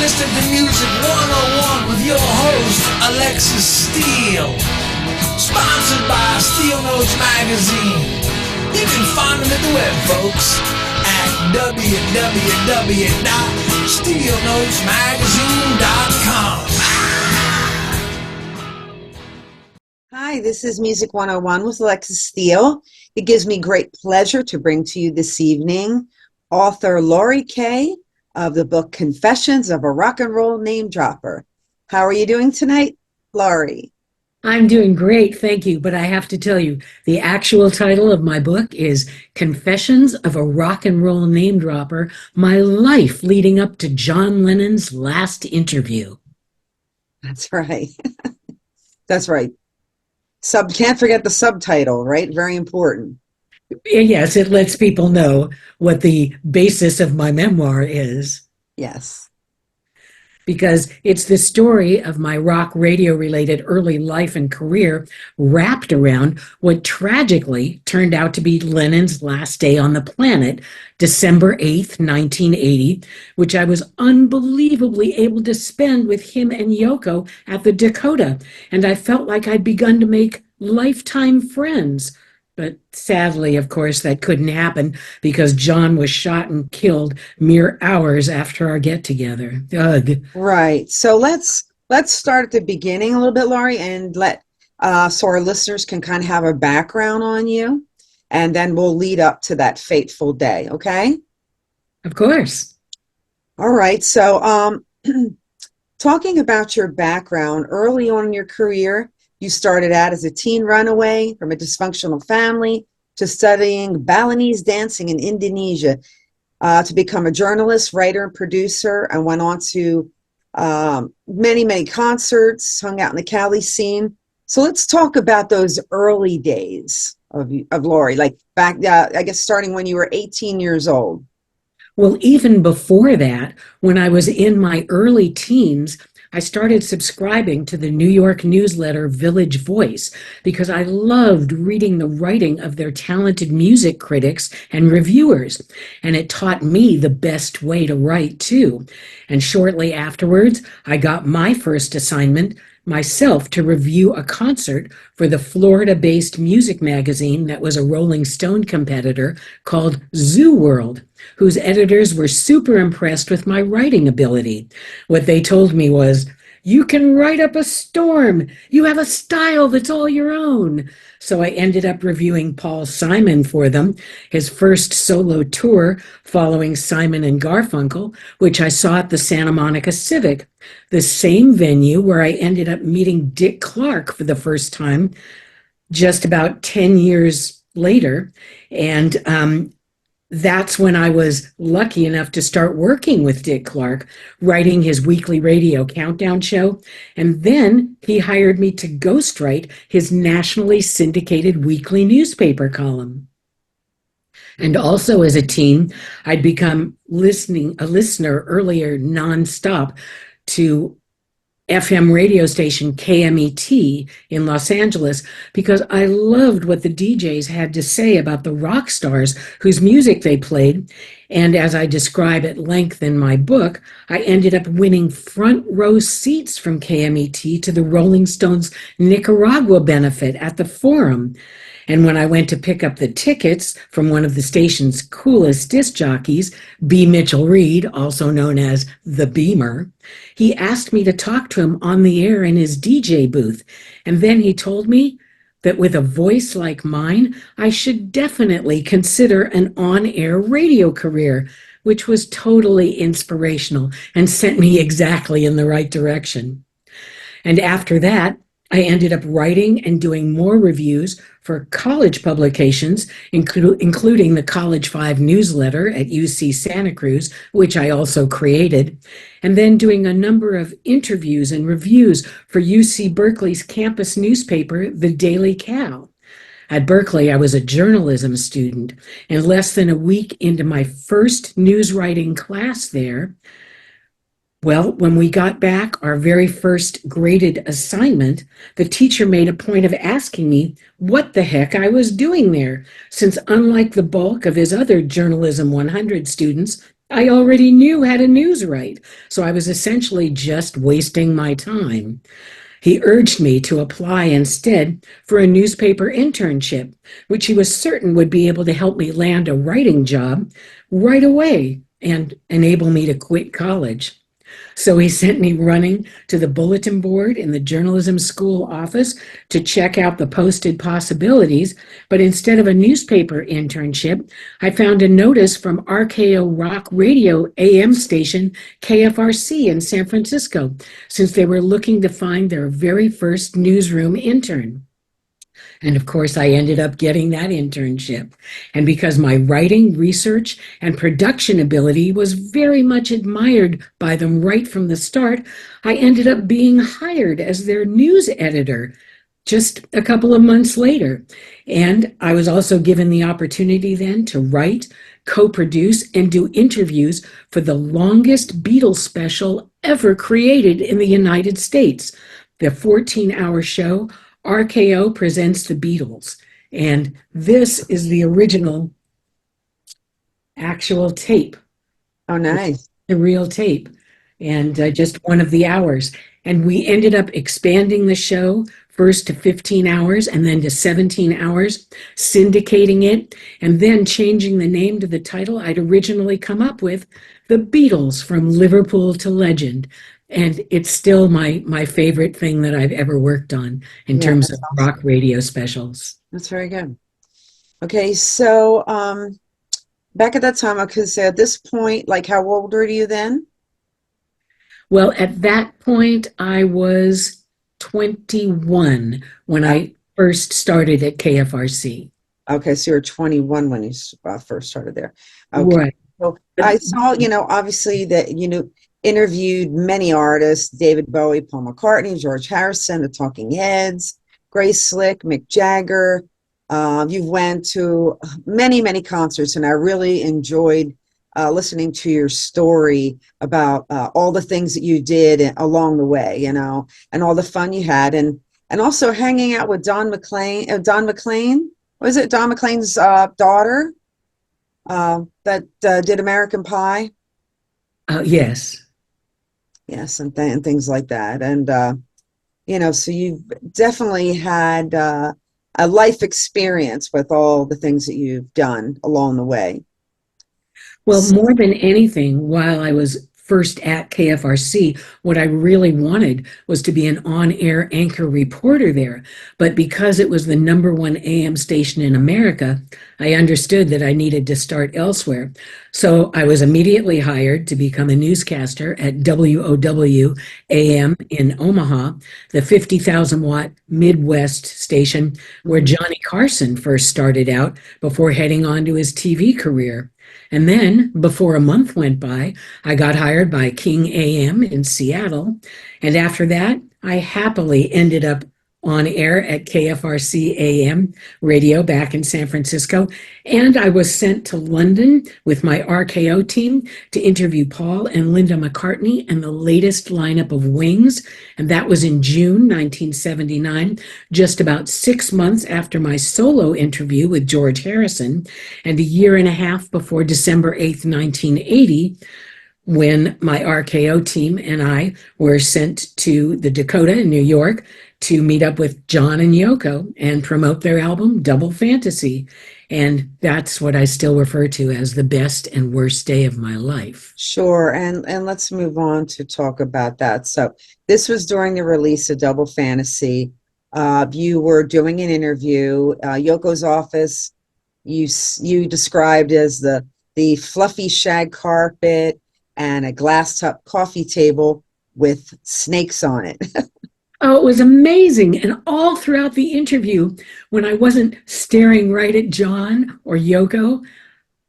listening to Music 101 with your host, Alexxis Steele. Sponsored by Steele Notes Magazine. You can find them at the web, folks, at www.steelenotesmagazine.com. Hi, this is Music 101 with Alexxis Steele. It gives me great pleasure to bring to you this evening author Laurie Kaye of the book Confessions of a Rock and Roll Namedropper. How are you doing tonight, Laurie? I'm doing great, thank you. But I have to tell you, the actual title of my book is Confessions of a Rock and Roll Namedropper, My Life Leading Up to John Lennon's Last Interview. That's right. That's right. Can't forget the subtitle, right? Very important. Yes, it lets people know what the basis of my memoir is. Yes. Because it's the story of my rock radio-related early life and career wrapped around what tragically turned out to be Lennon's last day on the planet, December 8th, 1980, which I was unbelievably able to spend with him and Yoko at the Dakota, and I felt like I'd begun to make lifetime friends. But sadly, of course, that couldn't happen because John was shot and killed mere hours after our get-together. Ugh. Right. So let's start at the beginning a little bit, Laurie, and so our listeners can kind of have a background on you, and then we'll lead up to that fateful day. Okay? Of course. All right. So, talking about your background early on in your career. You started out as a teen runaway from a dysfunctional family to studying Balinese dancing in Indonesia, to become a journalist, writer, and producer, and went on to many, many concerts, hung out in the Cali scene. So let's talk about those early days of Laurie, like back, I guess, starting when you were 18 years old. Well, even before that, when I was in my early teens, I started subscribing to the New York newsletter Village Voice because I loved reading the writing of their talented music critics and reviewers, and it taught me the best way to write too. And shortly afterwards, I got my first assignment myself to review a concert for the Florida-based music magazine that was a Rolling Stone competitor called Zoo World, whose editors were super impressed with my writing ability. What they told me was, "You can write up a storm. You have a style that's all your own." So I ended up reviewing Paul Simon for them, his first solo tour following Simon and Garfunkel, which I saw at the Santa Monica Civic, the same venue where I ended up meeting Dick Clark for the first time just about 10 years later. And that's when I was lucky enough to start working with Dick Clark, writing his weekly radio countdown show. And then he hired me to ghostwrite his nationally syndicated weekly newspaper column. And also as a teen, I'd become a listener earlier nonstop to FM radio station KMET in Los Angeles because I loved what the DJs had to say about the rock stars whose music they played. And as I describe at length in my book, I ended up winning front row seats from KMET to the Rolling Stones Nicaragua benefit at the Forum. And when I went to pick up the tickets from one of the station's coolest disc jockeys, B. Mitchell Reed, also known as the Beamer, he asked me to talk to him on the air in his DJ booth. And then he told me that with a voice like mine, I should definitely consider an on-air radio career, which was totally inspirational and sent me exactly in the right direction. And after that, I ended up writing and doing more reviews for college publications, including the College 5 newsletter at UC Santa Cruz, which I also created, and then doing a number of interviews and reviews for UC Berkeley's campus newspaper, The Daily Cal. At Berkeley, I was a journalism student, and less than a week into my first news writing class there, well, when we got back our very first graded assignment, the teacher made a point of asking me what the heck I was doing there, since unlike the bulk of his other Journalism 100 students, I already knew how to news write, so I was essentially just wasting my time. He urged me to apply instead for a newspaper internship, which he was certain would be able to help me land a writing job right away and enable me to quit college. So he sent me running to the bulletin board in the journalism school office to check out the posted possibilities. But instead of a newspaper internship, I found a notice from RKO Rock Radio AM station KFRC in San Francisco, since they were looking to find their very first newsroom intern. And of course, I ended up getting that internship. And because my writing, research, and production ability was very much admired by them right from the start, I ended up being hired as their news editor just a couple of months later. And I was also given the opportunity then to write, co-produce, and do interviews for the longest Beatles special ever created in the United States, the 14-hour show RKO Presents the Beatles. And this is the original actual tape. Oh, nice. The real tape, and just one of the hours. And we ended up expanding the show first to 15 hours and then to 17 hours, syndicating it, and then changing the name to the title I'd originally come up with, The Beatles from Liverpool to Legend. And it's still my favorite thing that I've ever worked on in terms of rock radio specials. That's very good. Okay, so back at that time, I could say at this point, like how old were you then? Well, at that point, I was 21 when I first started at KFRC. Okay, so you were 21 when you first started there. Okay. Right. So I saw, obviously that, interviewed many artists, David Bowie, Paul McCartney, George Harrison, the Talking Heads, Grace Slick, Mick Jagger. You went to many, many concerts, and I really enjoyed listening to your story about all the things that you did along the way, and all the fun you had, and also hanging out with Don McLean. Was it Don McLean's daughter that did American Pie? Yes. Yes, and things like that. And, so you've definitely had a life experience with all the things that you've done along the way. Well, more than anything, while I was first at KFRC, what I really wanted was to be an on-air anchor reporter there. But because it was the /1 AM station in America, I understood that I needed to start elsewhere. So I was immediately hired to become a newscaster at WOW AM in Omaha, the 50,000-watt Midwest station where Johnny Carson first started out before heading on to his TV career. And then, before a month went by, I got hired by King AM in Seattle. And after that, I happily ended up on air at KFRC AM radio back in San Francisco. And I was sent to London with my RKO team to interview Paul and Linda McCartney and the latest lineup of Wings. And that was in June 1979, just about 6 months after my solo interview with George Harrison, and a year and a half before December 8th, 1980, when my RKO team and I were sent to the Dakota in New York to meet up with John and Yoko and promote their album Double Fantasy. And that's what I still refer to as the best and worst day of my life. Sure. And let's move on to talk about that. So this was during the release of Double Fantasy. You were doing an interview, Yoko's office. You described as the fluffy shag carpet and a glass top coffee table with snakes on it. Oh, it was amazing. And all throughout the interview, when I wasn't staring right at John or Yoko,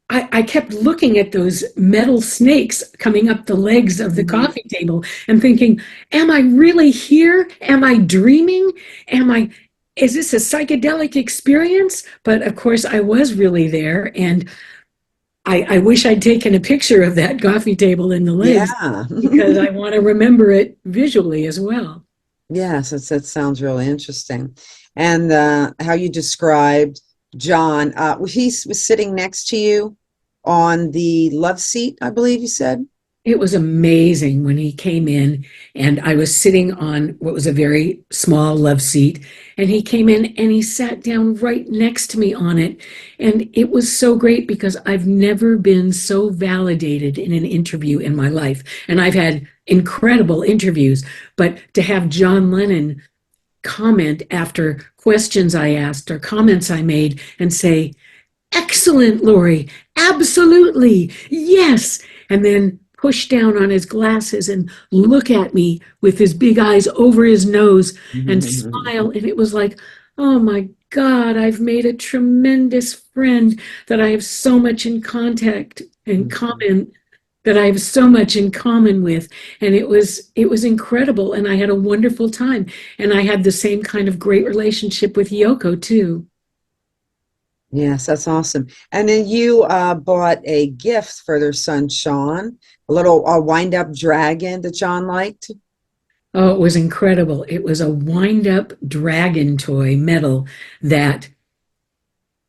I kept looking at those metal snakes coming up the legs of the coffee table and thinking, am I really here? Am I dreaming? Is this a psychedelic experience? But of course, I was really there. And I wish I'd taken a picture of that coffee table and the legs, because I want to remember it visually as well. Yes, that sounds really interesting. And how you described John, he was sitting next to you on the love seat, I believe you said. It was amazing when he came in, and I was sitting on what was a very small love seat, and he came in and he sat down right next to me on it. And it was so great because I've never been so validated in an interview in my life. And I've had incredible interviews, but to have John Lennon comment after questions I asked or comments I made and say, "Excellent, Laurie. Absolutely. Yes." And then push down on his glasses and look at me with his big eyes over his nose and smile. And it was like, oh my God, I've made a tremendous friend that I have so much in contact and common that I have so much in common with. And it was incredible. And I had a wonderful time. And I had the same kind of great relationship with Yoko too. Yes, that's awesome. And then you bought a gift for their son, Sean, a little wind-up dragon that John liked. Oh, it was incredible. It was a wind-up dragon toy metal that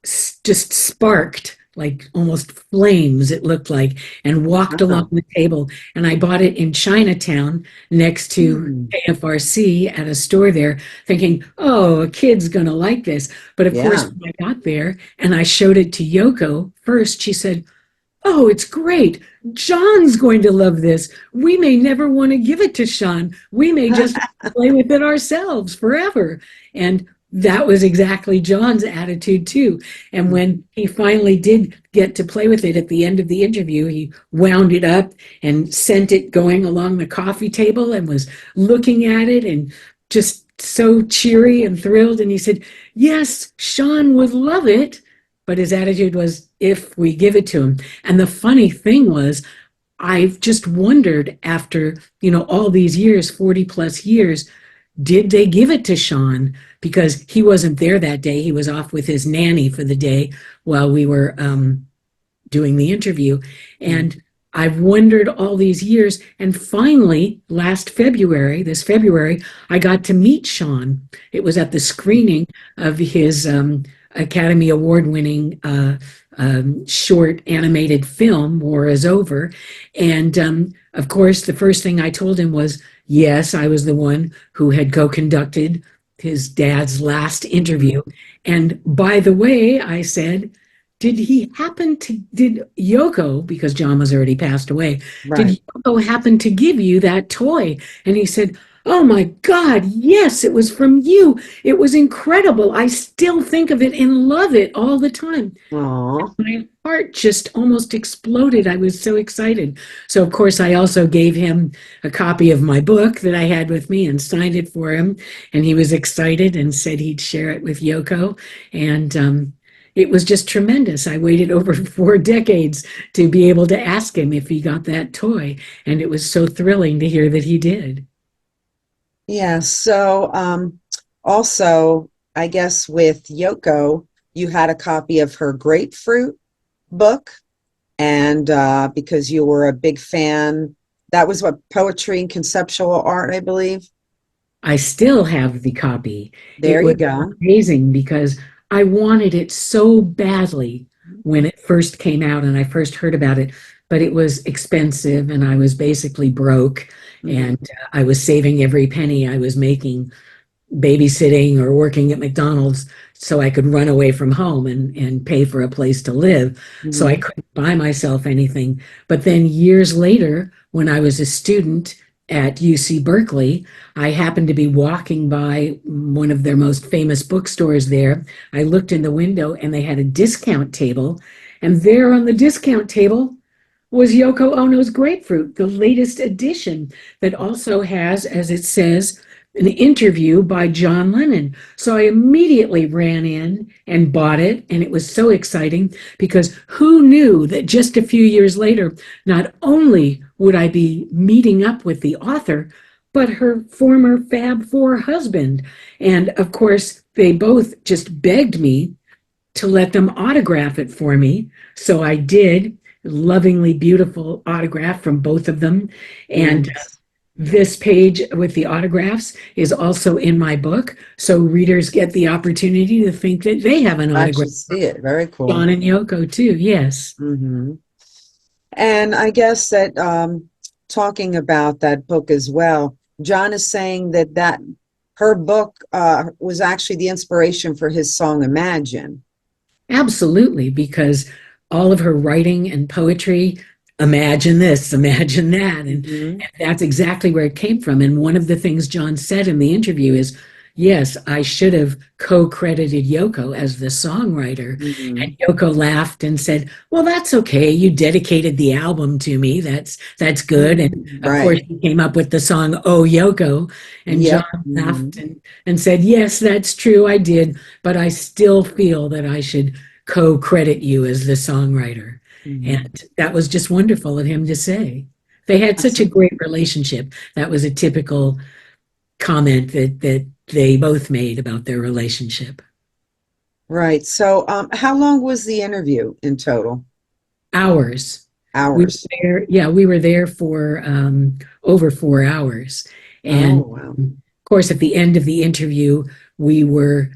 just sparked like almost flames, it looked like, and walked along the table. And I bought it in Chinatown next to KFRC at a store there, thinking, oh, a kid's going to like this. But of course, when I got there and I showed it to Yoko first, she said, oh, it's great. John's going to love this. We may never want to give it to Sean. We may just play with it ourselves forever. And that was exactly John's attitude too. And when he finally did get to play with it at the end of the interview, he wound it up and sent it going along the coffee table and was looking at it and just so cheery and thrilled. And he said, yes, Sean would love it. But his attitude was, if we give it to him. And the funny thing was, I've just wondered after, all these years, 40 plus years, did they give it to Sean? Because he wasn't there that day. He was off with his nanny for the day while we were doing the interview. And I've wondered all these years. And finally, this February, I got to meet Sean. It was at the screening of his Academy Award winning short animated film, War is Over. And of course, the first thing I told him was, yes, I was the one who had co-conducted his dad's last interview. And by the way, I said, did Yoko, because John was already passed away, did Yoko happen to give you that toy? And he said, oh my God, yes, it was from you. It was incredible. I still think of it and love it all the time. Aww. My heart just almost exploded. I was so excited. So, of course, I also gave him a copy of my book that I had with me and signed it for him. And he was excited and said he'd share it with Yoko. And it was just tremendous. I waited over 4 decades to be able to ask him if he got that toy. And it was so thrilling to hear that he did. Yeah, so also, I guess with Yoko, you had a copy of her Grapefruit book, and because you were a big fan, that was what, poetry and conceptual art, I believe. I still have the copy. There It you was go. amazing because I wanted it so badly when it first came out and I first heard about it, but it was expensive and I was basically broke. And I was saving every penny I was making babysitting or working at McDonald's so I could run away from home and pay for a place to live. So I couldn't buy myself anything. But then years later, when I was a student at UC Berkeley, I happened to be walking by one of their most famous bookstores there. I looked in the window and they had a discount table. And there on the discount table was Yoko Ono's Grapefruit, the latest edition that also has, as it says, an interview by John Lennon. So I immediately ran in and bought it, and it was so exciting because who knew that just a few years later, not only would I be meeting up with the author, but her former Fab Four husband. And of course, they both just begged me to let them autograph it for me. So I did. Lovingly beautiful autograph from both of them. And this page with the autographs is also in my book. So readers get the opportunity to think that they have an autograph. I see it. Very cool. John and Yoko too. Yes. And I guess that talking about that book as well, John is saying that her book was actually the inspiration for his song Imagine. Absolutely, because all of her writing and poetry, imagine this, imagine that. Hmm. And that's exactly where it came from. And one of the things John said in the interview is, yes, I should have co-credited Yoko as the songwriter. Hmm. And Yoko laughed and said, well, that's okay. You dedicated the album to me. That's good. And of course, Right. he came up with the song Oh Yoko. And John Yep. Hmm. laughed and said, yes, that's true. I did, but I still feel that I should co-credit you as the songwriter. Hmm. And that was just wonderful of him to say. They had such a great relationship. That was a typical comment that they both made about their relationship. Right. So, how long was the interview in total? Hours. We were Hours. there, yeah, we were there for over 4 hours. Oh, And wow. of course, at the end of the interview, we were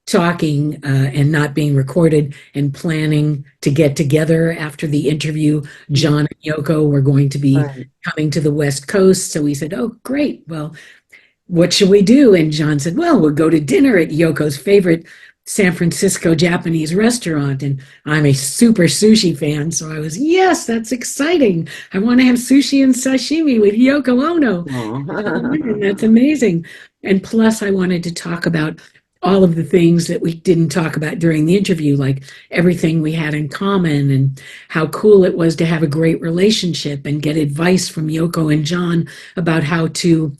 talking and not being recorded and planning to get together after the interview. John and Yoko were going to be Right. coming to the West Coast. So we said, oh, great. Well, what should we do? And John said, well, we'll go to dinner at Yoko's favorite San Francisco Japanese restaurant. And I'm a super sushi fan. So I was, yes, that's exciting. I want to have sushi and sashimi with Yoko Ono. And Oh. that's amazing. And plus, I wanted to talk about all of the things that we didn't talk about during the interview, like everything we had in common and how cool it was to have a great relationship and get advice from Yoko and John about how to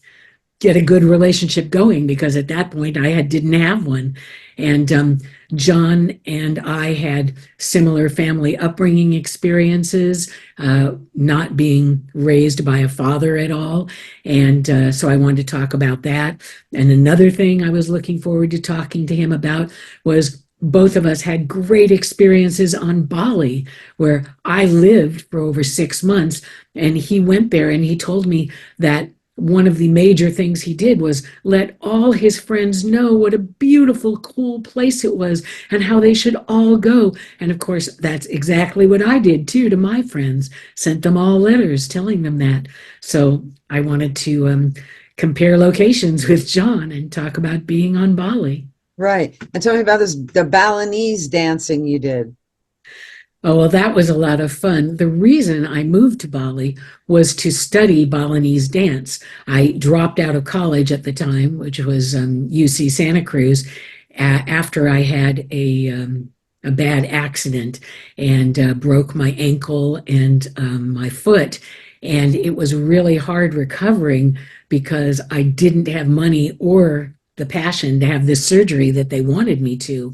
get a good relationship going, because at that point didn't have one. And John and I had similar family upbringing experiences, not being raised by a father at all. And so I wanted to talk about that. And another thing I was looking forward to talking to him about was both of us had great experiences on Bali, where I lived for over 6 months. And he went there and he told me that one of the major things he did was let all his friends know what a beautiful, cool place it was and how they should all go. And of course, that's exactly what I did too to my friends, sent them all letters telling them that. So I wanted to compare locations with John and talk about being on Bali. Right. And tell me about the Balinese dancing you did. Oh, well, that was a lot of fun. The reason I moved to Bali was to study Balinese dance. I dropped out of college at the time, which was UC Santa Cruz, after I had a bad accident and broke my ankle and my foot. And it was really hard recovering because I didn't have money or the passion to have this surgery that they wanted me to.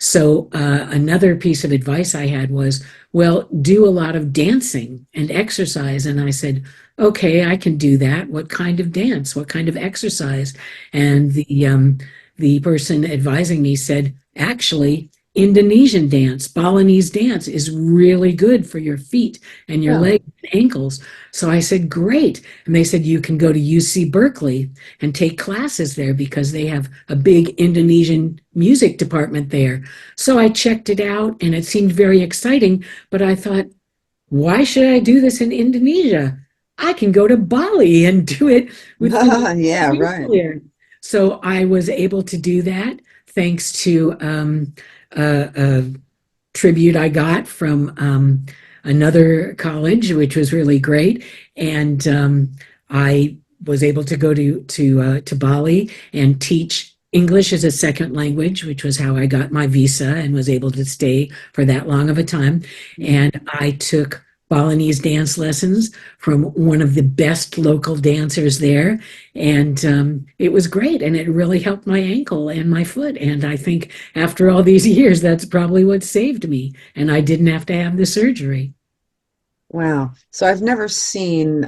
So another piece of advice I had was, well, do a lot of dancing and exercise. And I said, okay, I can do that. What kind of dance? What kind of exercise? And the person advising me said, actually, Indonesian dance, Balinese dance is really good for your feet and your Oh, legs and ankles. So I said, great. And they said, you can go to UC Berkeley and take classes there because they have a big Indonesian music department there. So I checked it out and it seemed very exciting, but I thought, why should I do this in Indonesia? I can go to Bali and do it with the yeah, people right. there. So I was able to do that thanks to a tribute I got from another college, which was really great. And I was able to go to Bali and teach English as a second language, which was how I got my visa and was able to stay for that long of a time. And I took Balinese dance lessons from one of the best local dancers there. And it was great. And it really helped my ankle and my foot. And I think after all these years, that's probably what saved me. And I didn't have to have the surgery. Wow. So I've never seen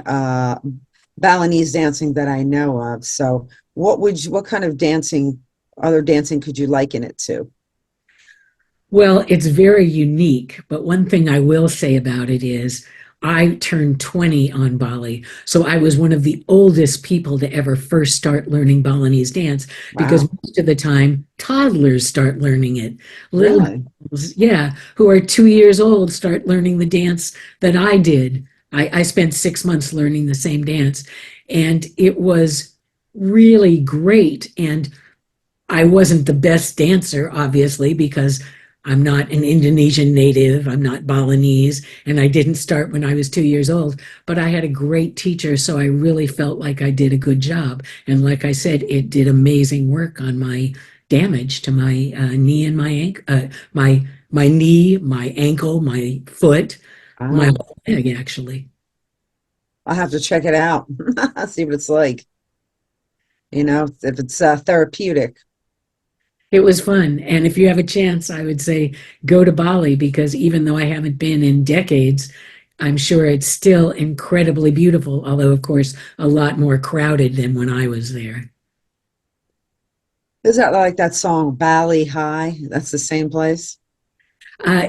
Balinese dancing that I know of. So what kind of dancing, other dancing could you liken it to? Well, it's very unique, but one thing I will say about it is I turned 20 on Bali. So I was one of the oldest people to ever first start learning Balinese dance because Wow. most of the time toddlers start learning it. Little Really? girls, yeah, who are 2 years old start learning the dance that I did. I spent 6 months learning the same dance, and it was really great. And I wasn't the best dancer, obviously, because I'm not an Indonesian native, I'm not Balinese, and I didn't start when I was 2 years old. But I had a great teacher, so I really felt like I did a good job. And like I said, it did amazing work on my damage to my knee and my ankle, my knee, my ankle, my foot, my Wow. whole leg, actually. I'll have to check it out. See what it's like. If it's therapeutic. It was fun. And if you have a chance, I would say go to Bali because even though I haven't been in decades, I'm sure it's still incredibly beautiful, although, of course, a lot more crowded than when I was there. Is that like that song Bali High? That's the same place?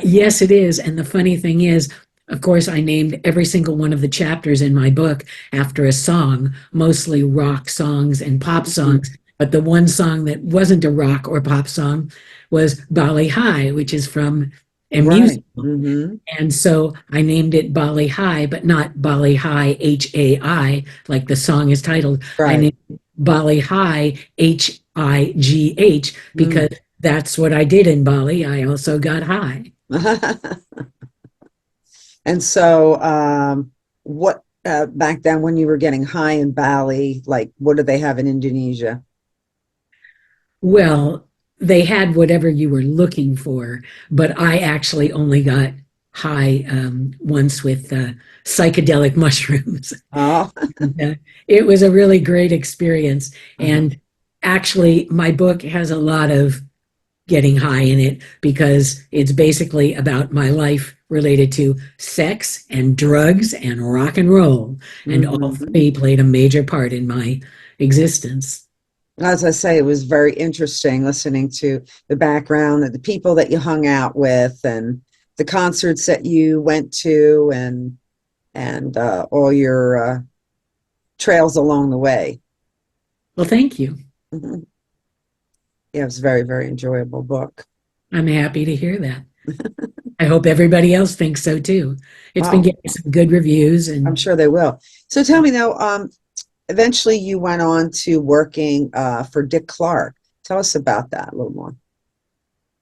Yes, it is. And the funny thing is, of course, I named every single one of the chapters in my book after a song, mostly rock songs and pop Mhm. songs. But the one song that wasn't a rock or pop song was Bali High, which is from a Right. musical. Hmm. And so I named it Bali High, but not Bali High HAI, like the song is titled. I Right. named it Bali High HIGH because Mm. that's what I did in Bali. I also got high. And so, what back then when you were getting high in Bali, like what do they have in Indonesia? Well, they had whatever you were looking for, but I actually only got high once with psychedelic mushrooms. Oh, Uh, it was a really great experience. uh-huh. And actually, my book has a lot of getting high in it because it's basically about my life related to sex and drugs and rock and roll. And all Hmm. three played a major part in my existence. As I say, it was very interesting listening to the background of the people that you hung out with and the concerts that you went to and all your trails along the way. Well, thank you. Mhm. Yeah, it was a very, very enjoyable book. I'm happy to hear that. I hope everybody else thinks so too. It's been Oh, getting some good reviews I'm and sure they will. So tell me now, eventually you went on to working for Dick Clark. Tell us about that a little more.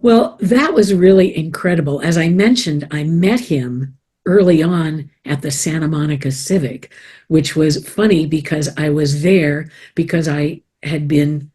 well, that was really incredible. As I mentioned, I met him early on at the Santa Monica Civic, which was funny because I was there because I had been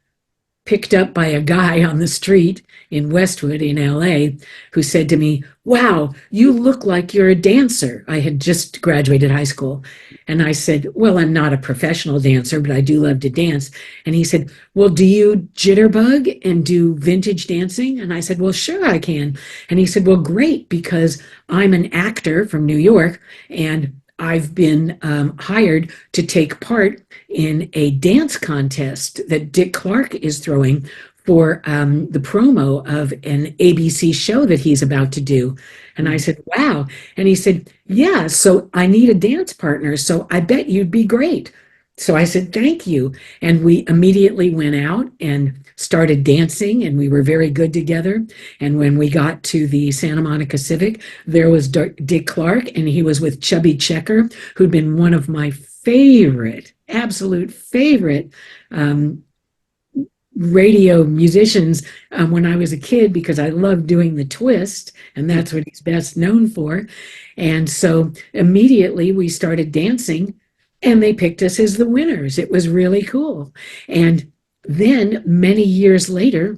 picked up by a guy on the street in Westwood in LA who said to me, "Wow, you look like you're a dancer." I had just graduated high school. And I said, "Well, I'm not a professional dancer, but I do love to dance." And he said, "Well, do you jitterbug and do vintage dancing?" And I said, "Well, sure, I can." And he said, "Well, great, because I'm an actor from New York and I've been hired to take part in a dance contest that Dick Clark is throwing for the promo of an ABC show that he's about to do." And I Mhm. said, "Wow." And he said, "Yeah, so I need a dance partner. So I bet you'd be great." So I said, "Thank you." And we immediately went out and started dancing, and we were very good together. And when we got to the Santa Monica Civic, there was Dick Clark, and he was with Chubby Checker, who'd been one of my favorite, absolute favorite um, radio musicians when I was a kid because I loved doing the twist, and that's what he's best known for. And so immediately we started dancing, and they picked us as the winners. It was really cool. And then many years later,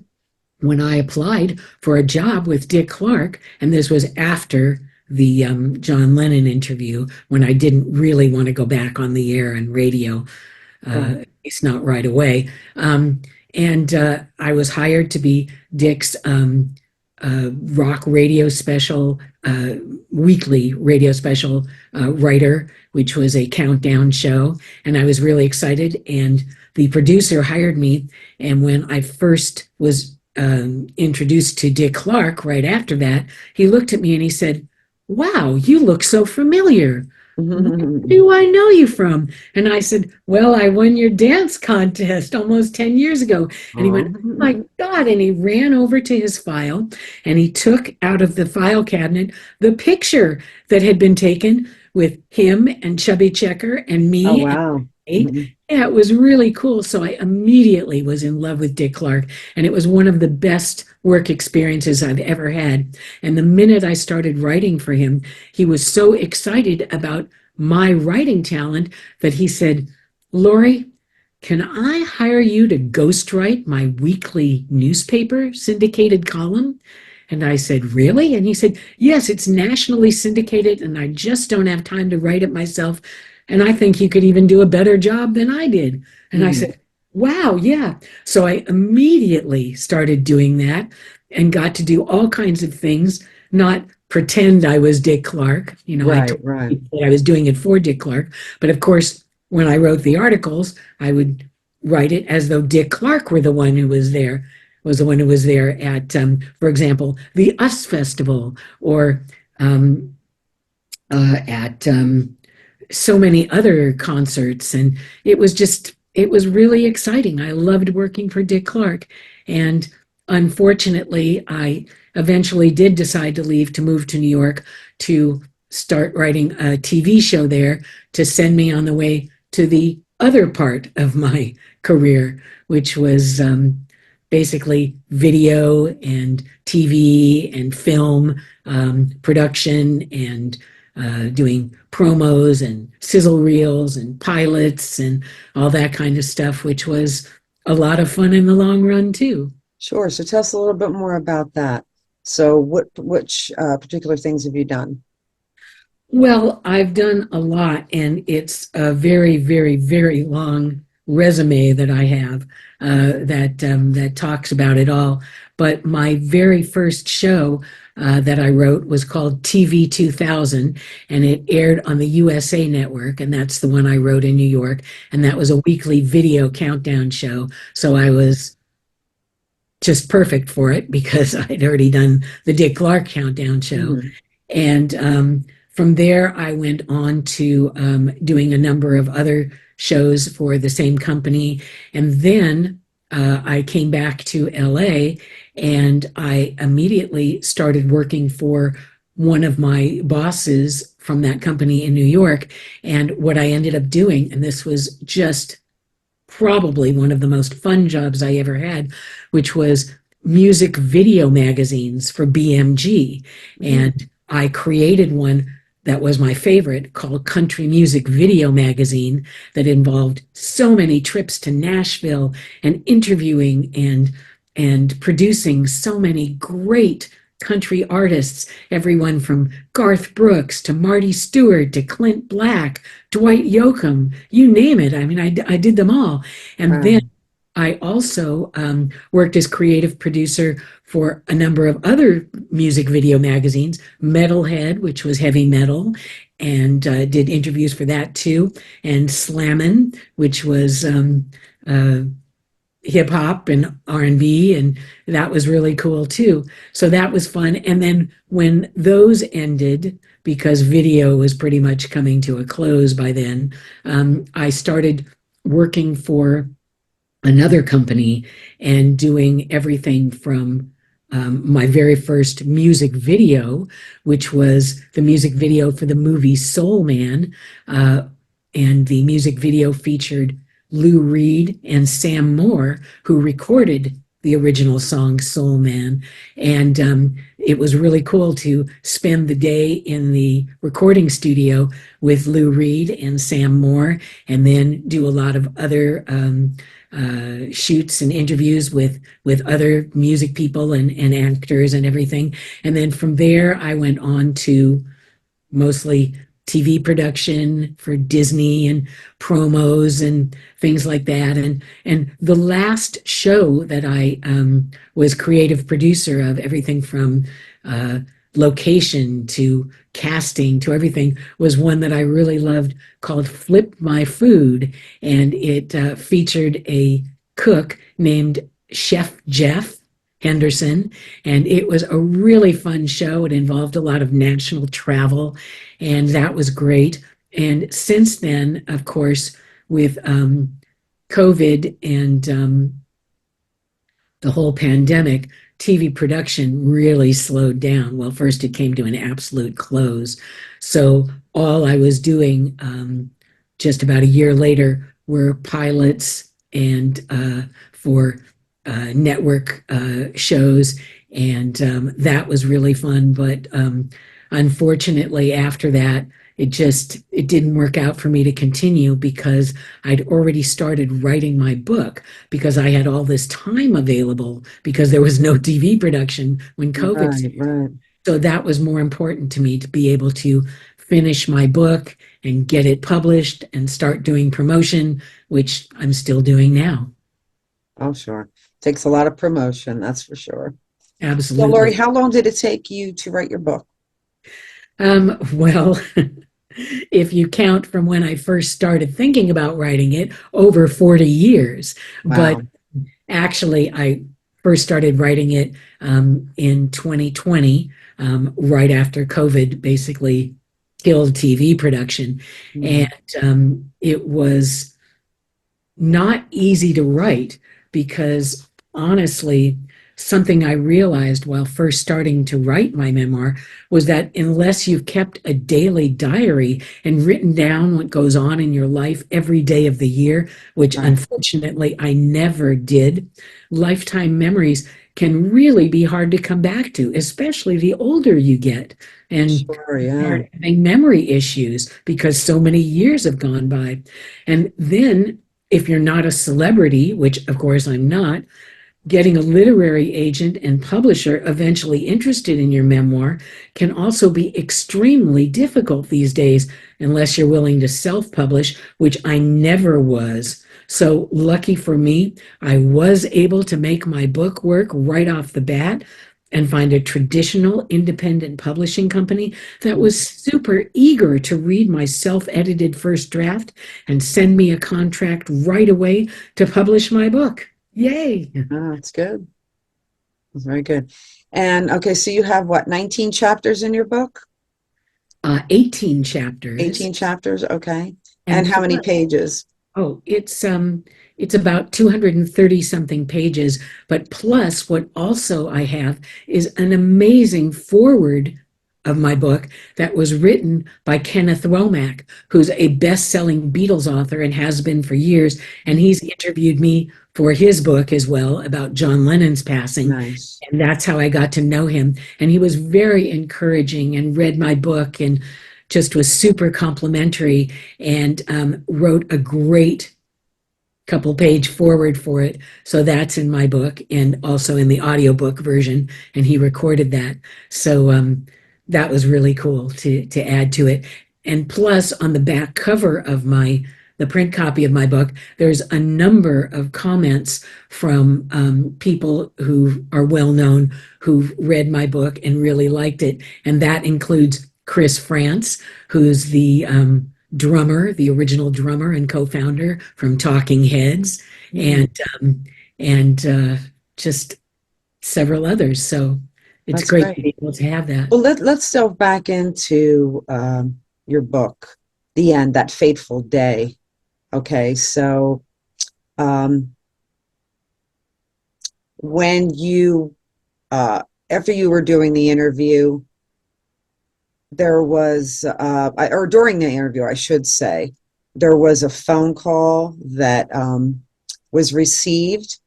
when I applied for a job with Dick Clark, and this was after the John Lennon interview when I didn't really want to go back on the air and radio, Right. it's not right away. And I was hired to be Dick's rock radio special, uh, weekly radio special writer, which was a countdown show. And I was really excited. And the producer hired me. And when I first was introduced to Dick Clark right after that, he looked at me and he said, "Wow, you look so familiar." Where do I know you from? And I said, well, I won your dance contest almost 10 years ago. And he went, oh my God. And he ran over to his file and he took out of the file cabinet the picture that had been taken with him and Chubby Checker and Oh, me. wow. Yeah, it was really cool. So I immediately was in love with Dick Clark, and it was one of the best work experiences I've ever had. And the minute I started writing for him, he was so excited about my writing talent that he said, Laurie, can I hire you to ghostwrite my weekly newspaper syndicated column? And I said, really? And he said, yes, it's nationally syndicated, and I just don't have time to write it myself. And I think you could even do a better job than I did. And I said, wow, yeah. So I immediately started doing that and got to do all kinds of things, not pretend I was Dick Clark. You know, I Right, told right. people that I was doing it for Dick Clark. But of course, when I wrote the articles, I would write it as though Dick Clark were the one who was there, at, for example, the US Festival, or at so many other concerts. And it was really exciting. I loved working for Dick Clark. And unfortunately, I eventually did decide to leave to move to New York to start writing a TV show there to send me on the way to the other part of my career, which was basically video and TV and film production and doing promos and sizzle reels and pilots and all that kind of stuff, which was a lot of fun in the long run too. Sure. So tell us a little bit more about that. So which particular things have you done? Well, I've done a lot, and it's a very, very, very long resume that I have that talks about it all. But my very first show that I wrote was called TV 2000, and it aired on the USA Network, and that's the one I wrote in New York, and that was a weekly video countdown show. So I was just perfect for it because I'd already done the Dick Clark countdown show. And from there, I went on to doing a number of other shows for the same company. And then I came back to LA and I immediately started working for one of my bosses from that company in New York. And what I ended up doing, and this was just probably one of the most fun jobs I ever had, which was music video magazines for BMG. And I created one that was my favorite called Country Music Video Magazine that involved so many trips to Nashville and interviewing and producing so many great country artists, everyone from Garth Brooks to Marty Stewart to Clint Black, Dwight Yoakam, you name it. I mean, I did them all. And then I also worked as creative producer for a number of other music video magazines, Metalhead, which was heavy metal, and did interviews for that too, and Slammin', which was hip hop and R&B, and that was really cool too. So that was fun. And then when those ended, because video was pretty much coming to a close by then, I started working for another company and doing everything from my very first music video, which was the music video for the movie Soul Man. And the music video featured Lou Reed and Sam Moore, who recorded the original song Soul Man. And it was really cool to spend the day in the recording studio with Lou Reed and Sam Moore, and then do a lot of other shoots and interviews with other music people and actors and everything. And then from there, I went on to mostly TV production for Disney and promos and things like that. And the last show that I was creative producer of, everything from location to casting to everything, was one that I really loved called Flip My Food. And it featured a cook named Chef Jeff Henderson, and it was a really fun show. It involved a lot of national travel, and that was great. And since then, of course, with COVID and the whole pandemic, TV production really slowed down. Well, first it came to an absolute close. So all I was doing just about a year later were pilots and for network shows, and that was really fun. But unfortunately, after that, it didn't work out for me to continue because I'd already started writing my book because I had all this time available because there was no TV production when COVID Right, hit. right. So that was more important to me to be able to finish my book and get it published and start doing promotion, which I'm still doing now. Oh, sure. Takes a lot of promotion, that's for sure. So, Laurie, Absolutely. how long did it take you to write your book? Well, if you count from when I first started thinking about writing it, over 40 years. But Wow. actually, I first started writing it in 2020, right after COVID basically killed TV production. Mhm. And it was not easy to write because honestly, something I realized while first starting to write my memoir was that unless you've kept a daily diary and written down what goes on in your life every day of the year, which Right. unfortunately I never did, lifetime memories can really be hard to come back to, especially the older you get and Sure, yeah. start having memory issues because so many years have gone by. And then if you're not a celebrity, which of course I'm not, getting a literary agent and publisher eventually interested in your memoir can also be extremely difficult these days unless you're willing to self-publish, which I never was. So lucky for me, I was able to make my book work right off the bat and find a traditional independent publishing company that was super eager to read my self-edited first draft and send me a contract right away to publish my book. Yay! Oh, that's good. That's very good. And okay, so you have what, 19 chapters in your book? 18 chapters, 18 chapters, okay. And and how many plus, pages? oh, it's about 230 something pages, but plus what also I have is an amazing forward of my book that was written by Kenneth Womack, who's a best-selling Beatles author and has been for years, and he's interviewed me for his book as well about John Lennon's passing. Nice. And that's how I got to know him. And he was very encouraging and read my book and just was super complimentary and wrote a great couple page forward for it. So that's in my book and also in the audiobook version. And he recorded that. So that was really cool to add to it. And plus on the back cover of the print copy of my book, there's a number of comments from people who are well known who've read my book and really liked it. And that includes Chris France, who's the drummer, the original drummer and co-founder from Talking Heads, Mhm. and just several others. So it's That's great to great. be able to have that. Well, let's delve back into your book, The End, That Fateful Day. Okay, so um, when you, after you were doing the interview, there was, or during the interview, I should say, there was a phone call that was received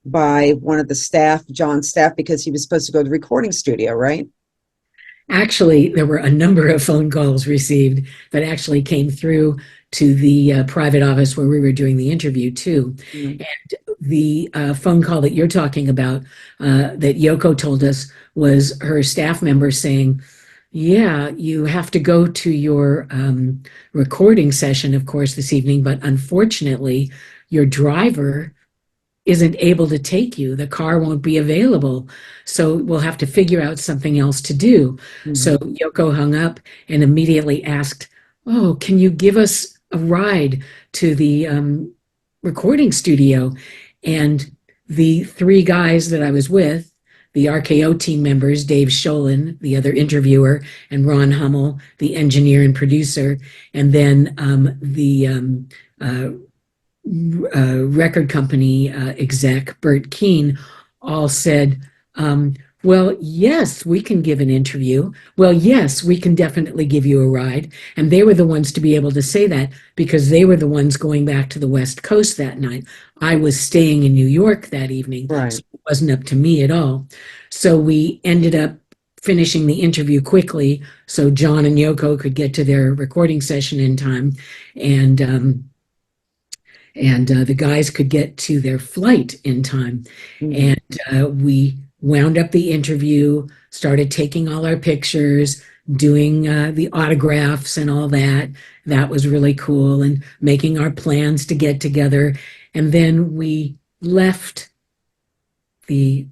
by one of the staff, John's staff, because he was supposed to go to the recording studio, right? Actually, there were a number of phone calls received that actually came through to the private office where we were doing the interview too. Mhm. And the phone call that you're talking about that Yoko told us was her staff member saying, yeah, you have to go to your recording session, of course, this evening, but unfortunately, your driver isn't able to take you. The car won't be available. So we'll have to figure out something else to do. So Mhm. Yoko hung up and immediately asked, oh, can you give us a ride to the recording studio? And the three guys that I was with, the RKO team members, Dave Sholin, the other interviewer, and Ron Hummel, the engineer and producer, and then record company exec, Bert Keane, all said, well, yes, we can give an interview. Well, yes, we can definitely give you a ride. And they were the ones to be able to say that because they were the ones going back to the West Coast that night. I was staying in New York that evening, Right. so it wasn't up to me at all. So we ended up finishing the interview quickly so John and Yoko could get to their recording session in time. And the guys could get to their flight in time. Mhm. And we wound up the interview, started taking all our pictures, doing the autographs and all that. That was really cool, and making our plans to get together. And then we left the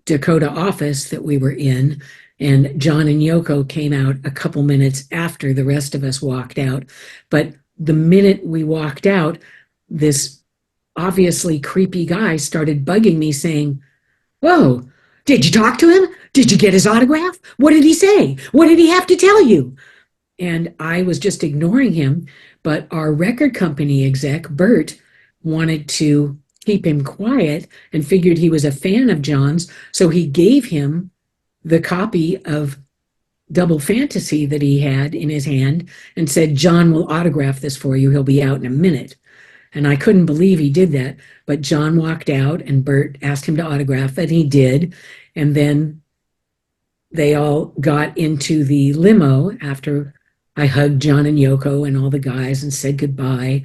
Dakota office that we were in, and John and Yoko came out a couple minutes after the rest of us walked out. But the minute we walked out, this obviously creepy guy started bugging me saying, "Whoa, did you talk to him? Did you get his autograph? What did he say? What did he have to tell you?" And I was just ignoring him. But our record company exec, Bert, wanted to keep him quiet and figured he was a fan of John's. So he gave him the copy of Double Fantasy that he had in his hand and said, "John will autograph this for you. He'll be out in a minute." And I couldn't believe he did that. But John walked out and Bert asked him to autograph it. He did. And then they all got into the limo after I hugged John and Yoko and all the guys and said goodbye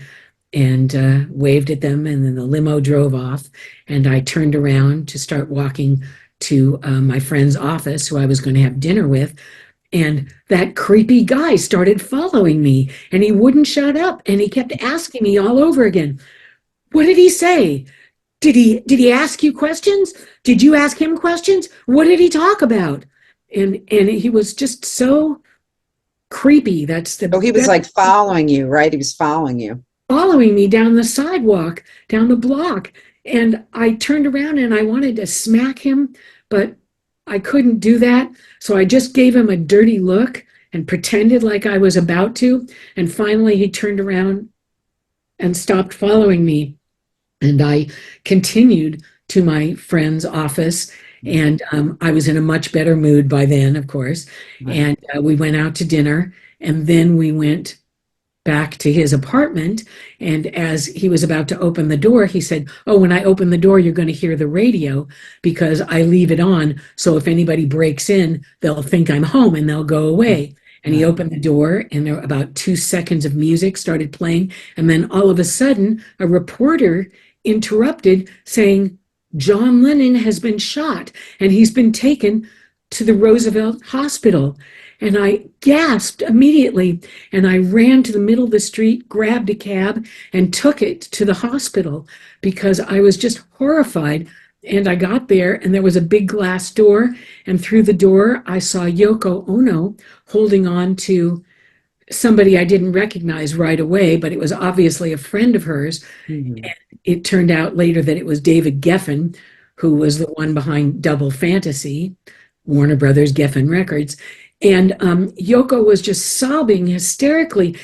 and waved at them. And then the limo drove off. And I turned around to start walking to my friend's office, who I was going to have dinner with. And that creepy guy started following me, and he wouldn't shut up, and he kept asking me all over again, "What did he say? Did he ask you questions? Did you ask him questions? What did he talk about?" And he was just so creepy. Oh, he was like following you, right? He was following you. Following me down the sidewalk, down the block. And I turned around and I wanted to smack him, but I couldn't do that. So I just gave him a dirty look and pretended like I was about to. And finally, he turned around and stopped following me. And I continued to my friend's office. And I was in a much better mood by then, of course. Right. And we went out to dinner. And then we went back to his apartment. And as he was about to open the door, he said, "Oh, when I open the door, you're going to hear the radio because I leave it on. So if anybody breaks in, they'll think I'm home and they'll go away." And he opened the door, and there were about 2 seconds of music started playing. And then all of a sudden, a reporter interrupted saying, "John Lennon has been shot and he's been taken to the Roosevelt Hospital." And I gasped immediately, and I ran to the middle of the street, grabbed a cab, and took it to the hospital because I was just horrified. And I got there, and there was a big glass door, and through the door, I saw Yoko Ono holding on to somebody I didn't recognize right away, but it was obviously a friend of hers. Mhm. And it turned out later that it was David Geffen, who was the one behind Double Fantasy, Warner Brothers, Geffen Records. And Yoko was just sobbing hysterically.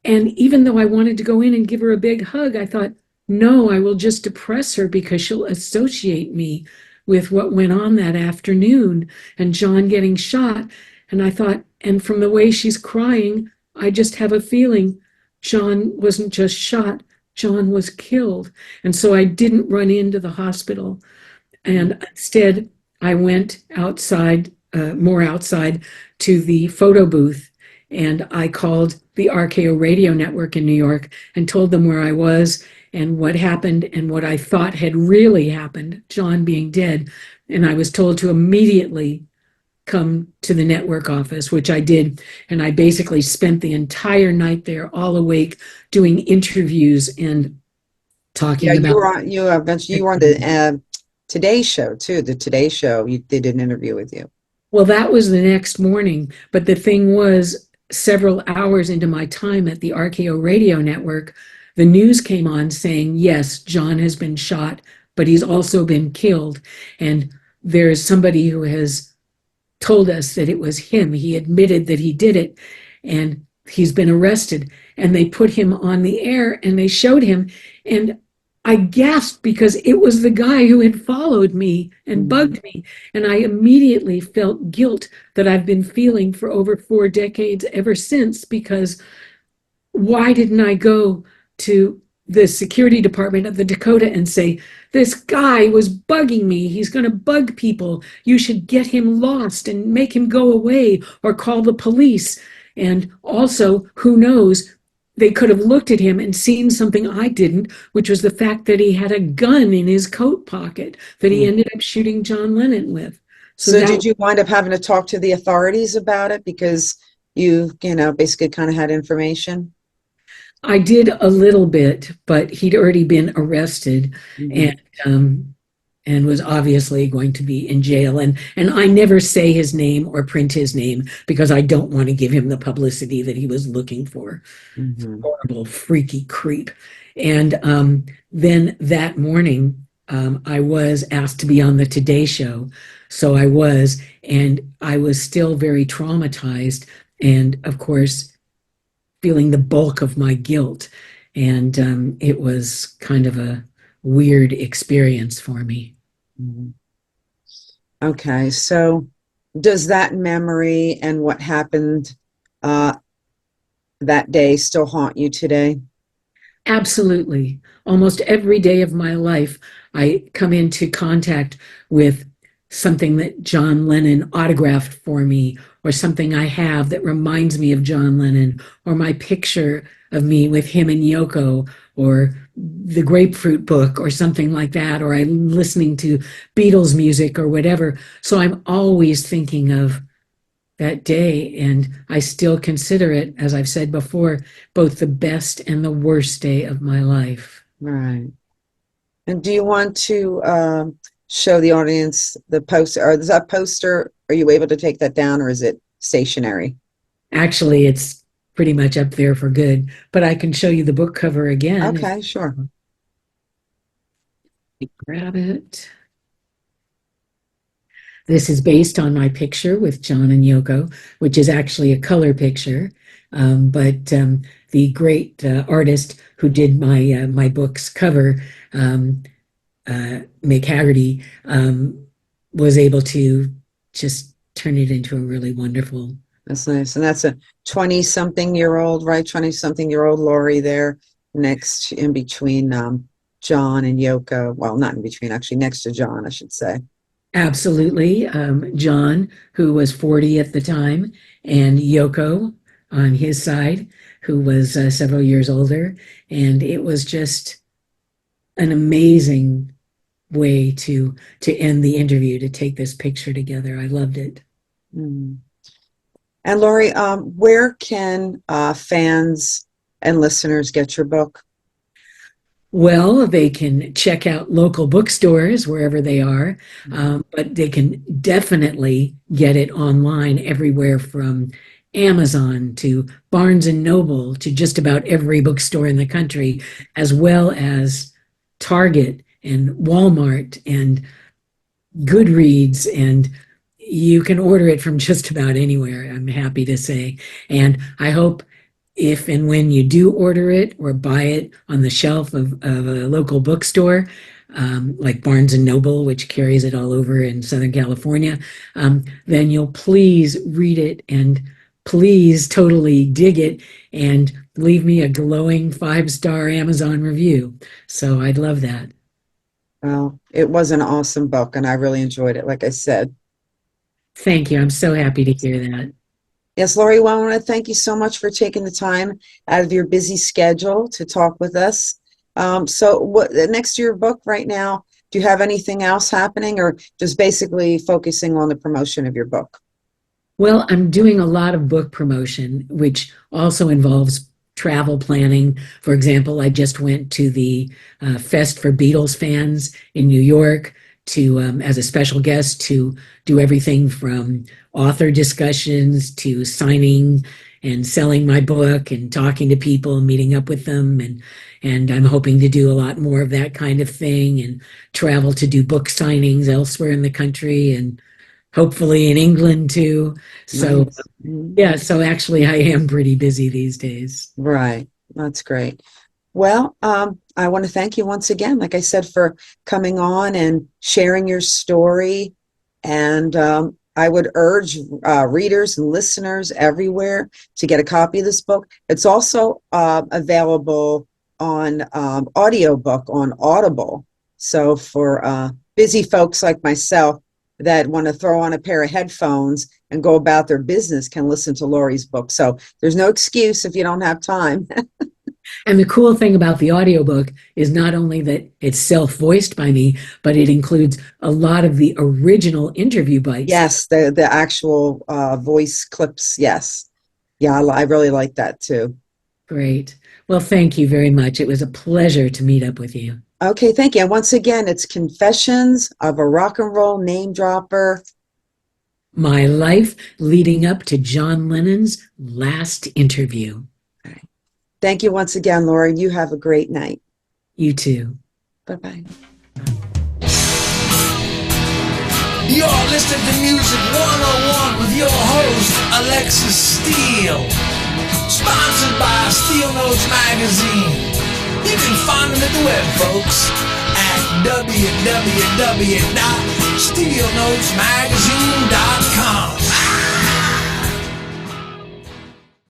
And even though I wanted to go in and give her a big hug, I thought, no, I will just depress her because she'll associate me with what went on that afternoon and John getting shot. And I thought, and from the way she's crying, I just have a feeling John wasn't just shot, John was killed. And so I didn't run into the hospital. And instead, I went outside, more outside, to the photo booth, and I called the RKO radio network in New York and told them where I was and what happened and what I thought had really happened, John being dead. And I was told to immediately come to the network office, which I did. And I basically spent the entire night there, all awake, doing interviews and talking Yeah, about. you eventually you were on the Today Show too. The Today Show, they did an interview with you. Well, that was the next morning. But the thing was, several hours into my time at the RKO radio network, the news came on saying, yes, John has been shot, but he's also been killed. And there's somebody who has told us that it was him. He admitted that he did it, and he's been arrested. And they put him on the air and they showed him. And I gasped because it was the guy who had followed me and bugged me. And I immediately felt guilt that I've been feeling for over 4 decades ever since, because why didn't I go to the security department of the Dakota and say, this guy was bugging me. He's going to bug people. You should get him lost and make him go away, or call the police. And also, who knows, they could have looked at him and seen something I didn't, which was the fact that he had a gun in his coat pocket that he ended up shooting John Lennon with. So did you wind up having to talk to the authorities about it because you basically kind of had information? I did a little bit, but he'd already been arrested and was obviously going to be in jail. And I never say his name or print his name because I don't want to give him the publicity that he was looking for. Horrible, freaky creep. And then that morning, I was asked to be on the Today Show. So I was, and I was still very traumatized. And of course, feeling the bulk of my guilt. And it was kind of a weird experience for me. Okay, so does that memory and what happened that day still haunt you today? Absolutely. Almost every day of my life, I come into contact with something that John Lennon autographed for me, or something I have that reminds me of John Lennon, or my picture of me with him and Yoko, or the Grapefruit book, or something like that, or I'm listening to Beatles music or whatever. So I'm always thinking of that day, and I still consider it, as I've said before, both the best and the worst day of my life. Right. And do you want to show the audience the poster, or is that poster, are you able to take that down, or is it stationary? Actually, it's pretty much up there for good, but I can show you the book cover again. Okay, sure. Grab it. This is based on my picture with John and Yoko, which is actually a color picture. But the great artist who did my book's cover, Mick Haggerty, was able to just turn it into a really wonderful. That's nice. And that's a 20-something-year-old, right? 20-something-year-old Laurie there next, in between John and Yoko. Well, not in between, actually, next to John, I should say. Absolutely. John, who was 40 at the time, and Yoko on his side, who was several years older. And it was just an amazing way to end the interview, to take this picture together. I loved it. And Laurie, where can fans and listeners get your book? Well, they can check out local bookstores wherever they are, but they can definitely get it online everywhere from Amazon to Barnes and Noble to just about every bookstore in the country, as well as Target and Walmart and Goodreads, and you can order it from just about anywhere, I'm happy to say. And I hope if and when you do order it or buy it on the shelf of a local bookstore, like Barnes and Noble, which carries it all over in Southern California, then you'll please read it and please totally dig it and leave me a glowing 5-star Amazon review. So I'd love that. Well, it was an awesome book, and I really enjoyed it, like I said. Thank you. I'm so happy to hear that. Yes, Laurie, well, I want to thank you so much for taking the time out of your busy schedule to talk with us. So what next to your book right now, do you have anything else happening, or just basically focusing on the promotion of your book? Well, I'm doing a lot of book promotion, which also involves travel planning. For example, I just went to the Fest for Beatles fans in New York to as a special guest to do everything from author discussions to signing and selling my book and talking to people and meeting up with them. And I'm hoping to do a lot more of that kind of thing and travel to do book signings elsewhere in the country and hopefully in England too. So Nice. Mhm. yeah, so actually I am pretty busy these days. Right. That's great. Well, I want to thank you once again, like I said, for coming on and sharing your story. And I would urge readers and listeners everywhere to get a copy of this book. It's also available on audiobook on Audible. So for busy folks like myself that want to throw on a pair of headphones and go about their business can listen to Laurie's book. So there's no excuse if you don't have time. And the cool thing about the audiobook is not only that it's self-voiced by me, but it includes a lot of the original interview bites. Yes, the actual voice clips. Yes. Yeah, I really like that too. Great. Well, thank you very much. It was a pleasure to meet up with you. Okay, thank you. And once again, it's Confessions of a Rock and Roll Name Dropper. My life leading up to John Lennon's last interview. Thank you once again, Laurie. You have a great night. You too. Bye-bye. You're listening to Music 101 with your host, Alexxis Steele. Sponsored by Steel Notes Magazine. You can find them at the web, folks, at www.steelnotesmagazine.com.